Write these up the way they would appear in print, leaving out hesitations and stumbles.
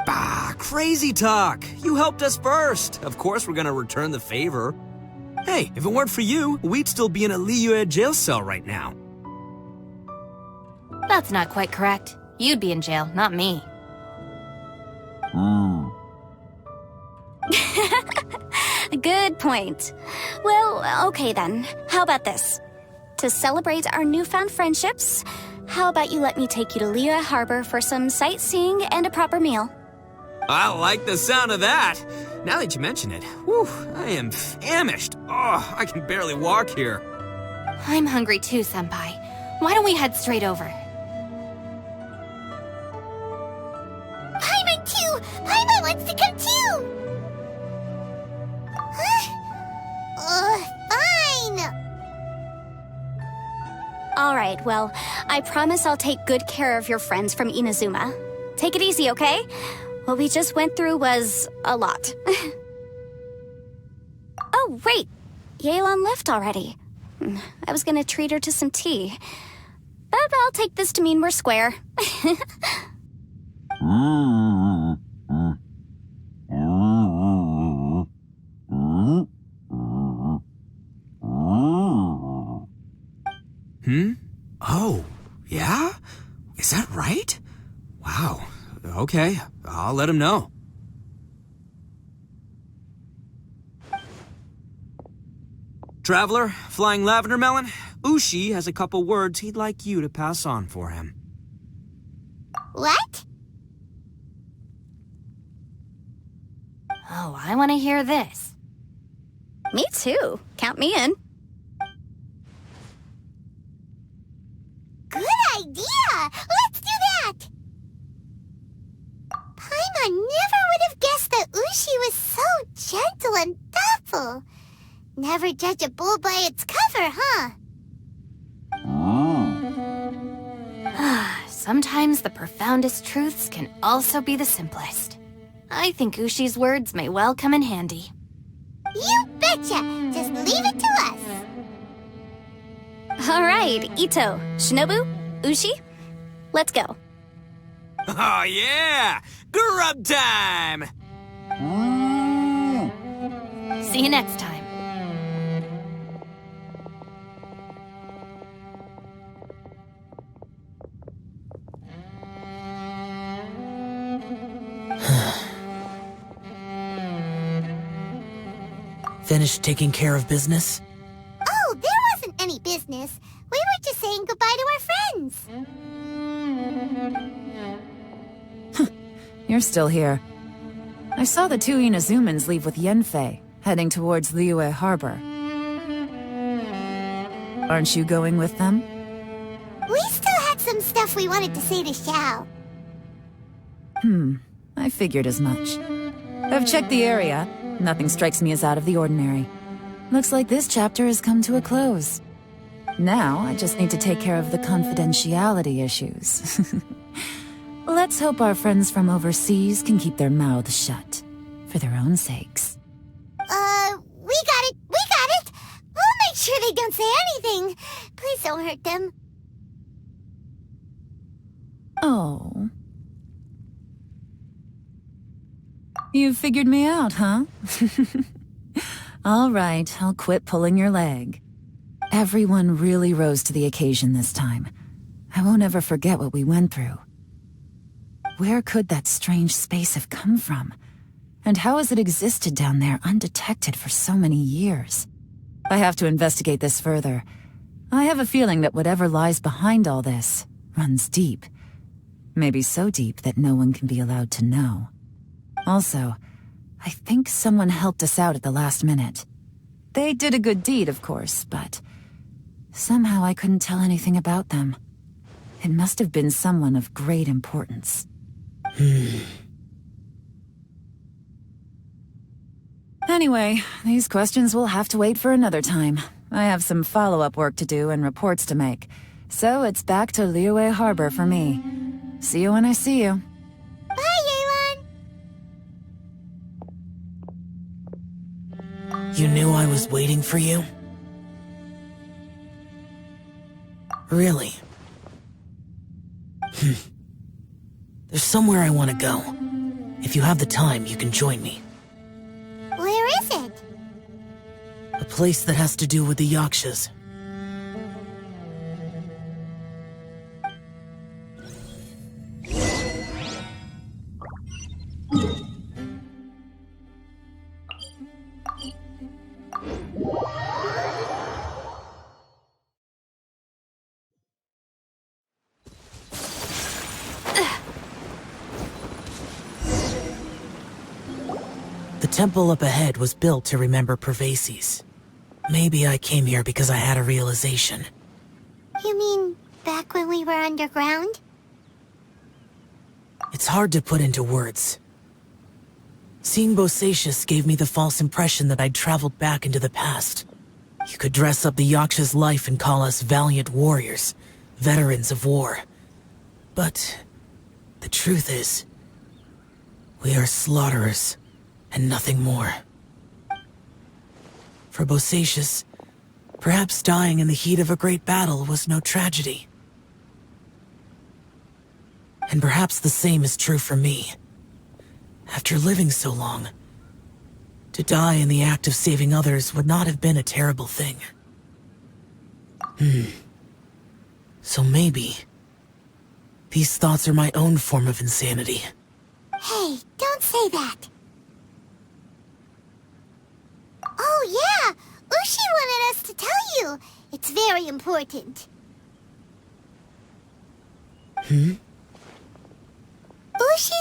Bah, crazy talk. You helped us first. Of course we're gonna return the favor. Hey, if it weren't for you, we'd still be in a Liyue jail cell right now. That's not quite correct. You'd be in jail, not me. Good point. Well, okay then. How about this? To celebrate our newfound friendships, how about you let me take you to Liyue Harbor for some sightseeing and a proper meal? I like the sound of that. Now that you mention it, whew, I am famished. Oh, I can barely walk here. I'm hungry too, Senpai. Why don't we head straight over? Paimon too! Paimon wants to come too! Fine! Alright, well, I promise I'll take good care of your friends from Inazuma. Take it easy, okay? What we just went through was a lot. Oh, wait! Yelan left already. I was gonna treat her to some tea. But I'll take this to mean we're square. Oh, yeah? Is that right? Wow. Okay, I'll let him know. Traveler, Flying Lavender Melon, Ushi has a couple words he'd like you to pass on for him. What? Oh, I want to hear this. Me too. Count me in. Good idea! Let's do that! Paimon never would have guessed that Ushi was so gentle and thoughtful. Never judge a bull by its cover, huh? Sometimes the profoundest truths can also be the simplest. I think Ushi's words may well come in handy. You betcha! Just leave it to us! Alright, Ito, Shinobu, Ushi, let's go. Oh, yeah! Grub time! See you next time. Finished taking care of business? Oh, there wasn't any business. We were just saying goodbye to our friends. You're still here. I saw the two Inazumans leave with Yanfei, heading towards Liyue Harbor. Aren't you going with them? We still had some stuff we wanted to say to Xiao. I figured as much. I've checked the area. Nothing strikes me as out of the ordinary. Looks like this chapter has come to a close. Now, I just need to take care of the confidentiality issues. Let's hope our friends from overseas can keep their mouths shut. For their own sakes. We got it! We got it! We'll make sure they don't say anything. Please don't hurt them. Oh. You figured me out, huh? All right, I'll quit pulling your leg. Everyone really rose to the occasion this time. I won't ever forget what we went through. Where could that strange space have come from? And how has it existed down there undetected for so many years? I have to investigate this further. I have a feeling that whatever lies behind all this runs deep. Maybe so deep that no one can be allowed to know. Also, I think someone helped us out at the last minute. They did a good deed, of course, but somehow I couldn't tell anything about them. It must have been someone of great importance. Anyway, these questions will have to wait for another time. I have some follow-up work to do and reports to make. So it's back to Liyue Harbor for me. See you when I see you. Bye, Yelan! You knew I was waiting for you? Really? There's somewhere I want to go. If you have the time, you can join me. Where is it? A place that has to do with the Yakshas. The temple up ahead was built to remember Pervases. Maybe I came here because I had a realization. You mean back when we were underground? It's hard to put into words. Seeing Bosacius gave me the false impression that I'd traveled back into the past. You could dress up the Yaksha's life and call us valiant warriors, veterans of war. But the truth is, we are slaughterers, and nothing more. For Bosacius, perhaps dying in the heat of a great battle was no tragedy. And perhaps the same is true for me. After living so long, to die in the act of saving others would not have been a terrible thing. So maybe these thoughts are my own form of insanity. Hey, don't say that. Oh yeah, Ushi wanted us to tell you. It's very important. Ushi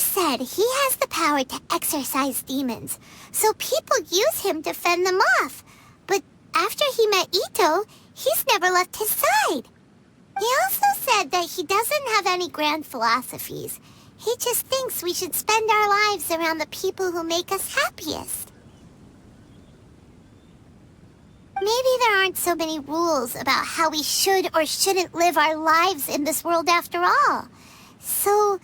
said he has the power to exorcise demons, so people use him to fend them off. But after he met Ito, he's never left his side. He also said that he doesn't have any grand philosophies. He just thinks we should spend our lives around the people who make us happiest. Maybe there aren't so many rules about how we should or shouldn't live our lives in this world after all. So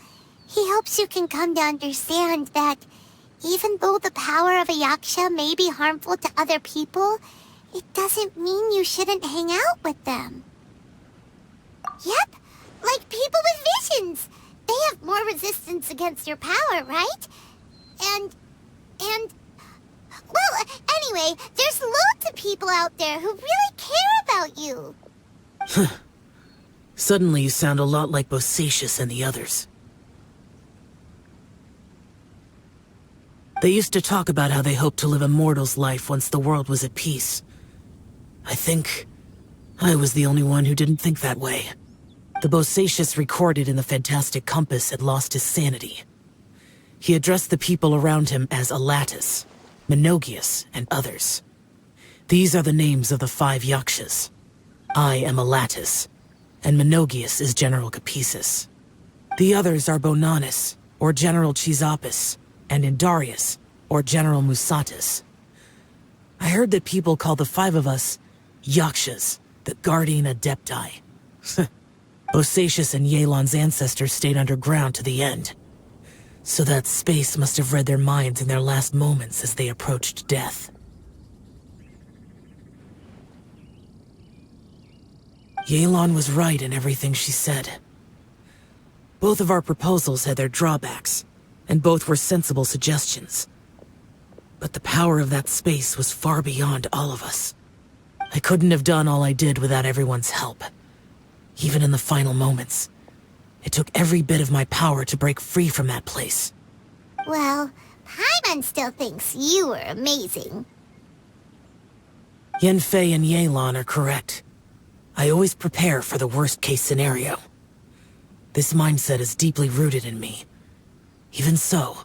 he hopes you can come to understand that even though the power of a Yaksha may be harmful to other people, it doesn't mean you shouldn't hang out with them. Yep, like people with visions. They have more resistance against your power, right? And... Well, anyway, there's loads of people out there who really care about you. Suddenly you sound a lot like Bosacius and the others. They used to talk about how they hoped to live a mortal's life once the world was at peace. I think I was the only one who didn't think that way. The Bosacius recorded in the Fantastic Compass had lost his sanity. He addressed the people around him as Alatus, Menogius, and others. These are the names of the 5 Yakshas. I am Alatus, and Menogius is General Capisis. The others are Bonanis, or General Chisapis, and Indarius, or General Musatus. I heard that people call the 5 of us Yakshas, the Guardian Adepti. Bosacius and Yelan's ancestors stayed underground to the end. So that space must have read their minds in their last moments as they approached death. Yelan was right in everything she said. Both of our proposals had their drawbacks, and both were sensible suggestions. But the power of that space was far beyond all of us. I couldn't have done all I did without everyone's help. Even in the final moments, it took every bit of my power to break free from that place. Well, Paimon still thinks you were amazing. Yanfei and Yelan are correct. I always prepare for the worst-case scenario. This mindset is deeply rooted in me. Even so,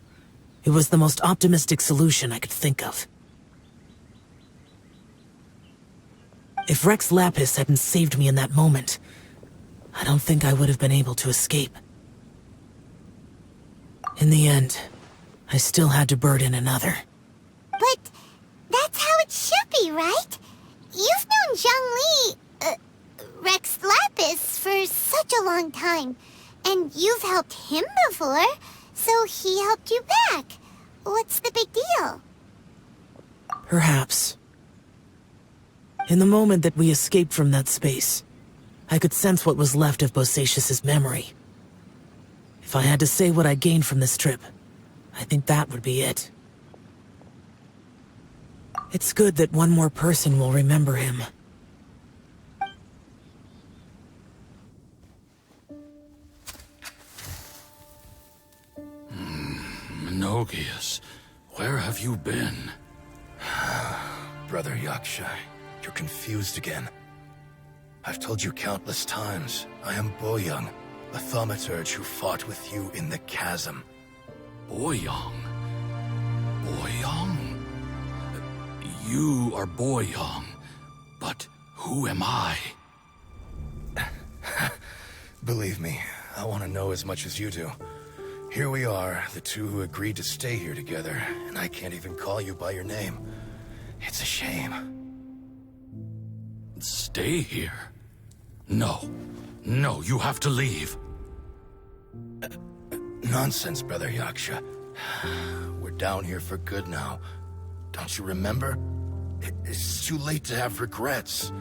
it was the most optimistic solution I could think of. If Rex Lapis hadn't saved me in that moment, I don't think I would have been able to escape. In the end, I still had to burden another. But that's how it should be, right? You've known Zhang Li, Rex Lapis, for such a long time. And you've helped him before, so he helped you back. What's the big deal? Perhaps. In the moment that we escaped from that space, I could sense what was left of Bosacius's memory. If I had to say what I gained from this trip, I think that would be it. It's good that one more person will remember him. Menogias, where have you been? Brother Yaksha, you're confused again. I've told you countless times, I am Boyoung, a thaumaturge who fought with you in the chasm. Boyoung? Boyoung? You are Boyoung, but who am I? Believe me, I want to know as much as you do. Here we are, the two who agreed to stay here together, and I can't even call you by your name. It's a shame. Stay here? No. No, you have to leave. Nonsense, Brother Yaksha. We're down here for good now. Don't you remember? It's too late to have regrets.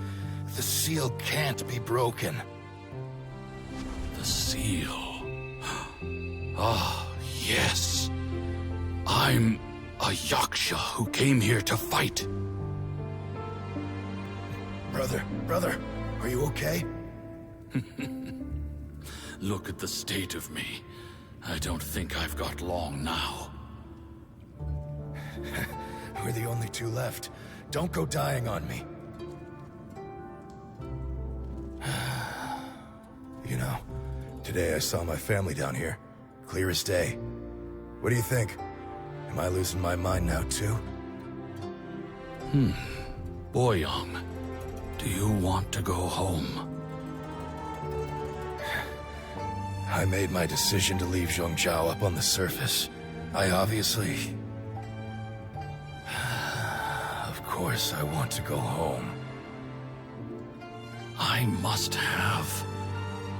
The seal can't be broken. The seal. Ah, yes. I'm a Yaksha who came here to fight. Brother, are you okay? Look at the state of me. I don't think I've got long now. We're the only two left. Don't go dying on me. You know, today I saw my family down here. Clear as day. What do you think? Am I losing my mind now too? Boyoung, do you want to go home? I made my decision to leave Zhongzhou up on the surface. I obviously... Of course I want to go home. I must have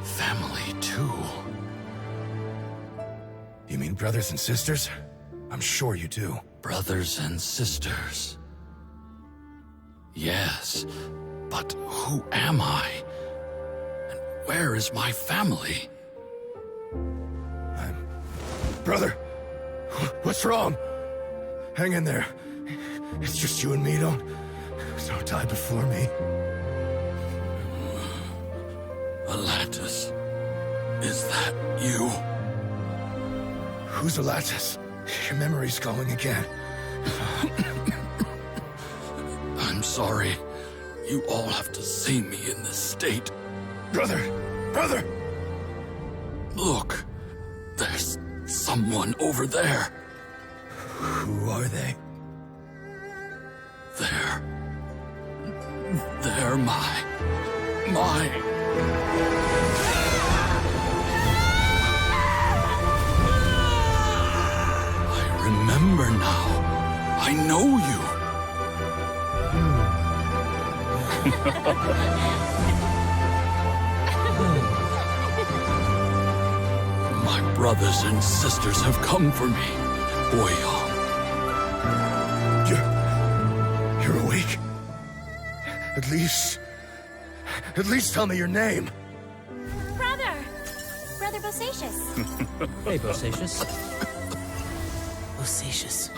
family too. You mean brothers and sisters? I'm sure you do. Brothers and sisters. Yes, but who am I? And where is my family? Brother, what's wrong? Hang in there. It's just you and me, don't die before me. Alatus, is that you? Who's Alatus? Your memory's going again. I'm sorry. You all have to see me in this state. Brother! Look, there's someone over there. Who are they? They're my... I remember now. I know you. My brothers and sisters have come for me, Boyoung. You're awake? At least tell me your name. Brother Bosacious. Hey, Bosacious. Bosacious.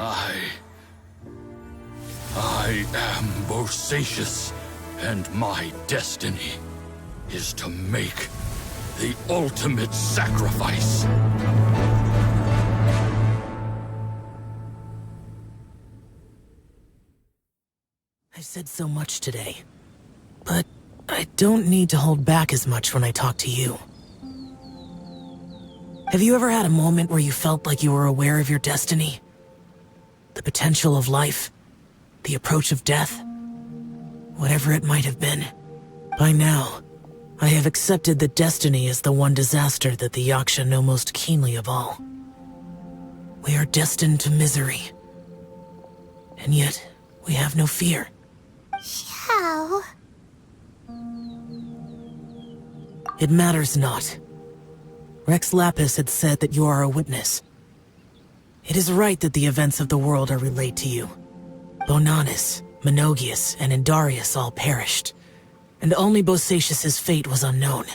I am Bosacious, and my destiny is to make the ultimate sacrifice. I've said so much today, but I don't need to hold back as much when I talk to you. Have you ever had a moment where you felt like you were aware of your destiny? The potential of life? The approach of death? Whatever it might have been. By now, I have accepted that destiny is the one disaster that the Yaksha know most keenly of all. We are destined to misery. And yet, we have no fear. How? It matters not. Rex Lapis had said that you are a witness. It is right that the events of the world are relayed to you. Bonanis, Menogias, and Indarius all perished, and only Bosacious's fate was unknown.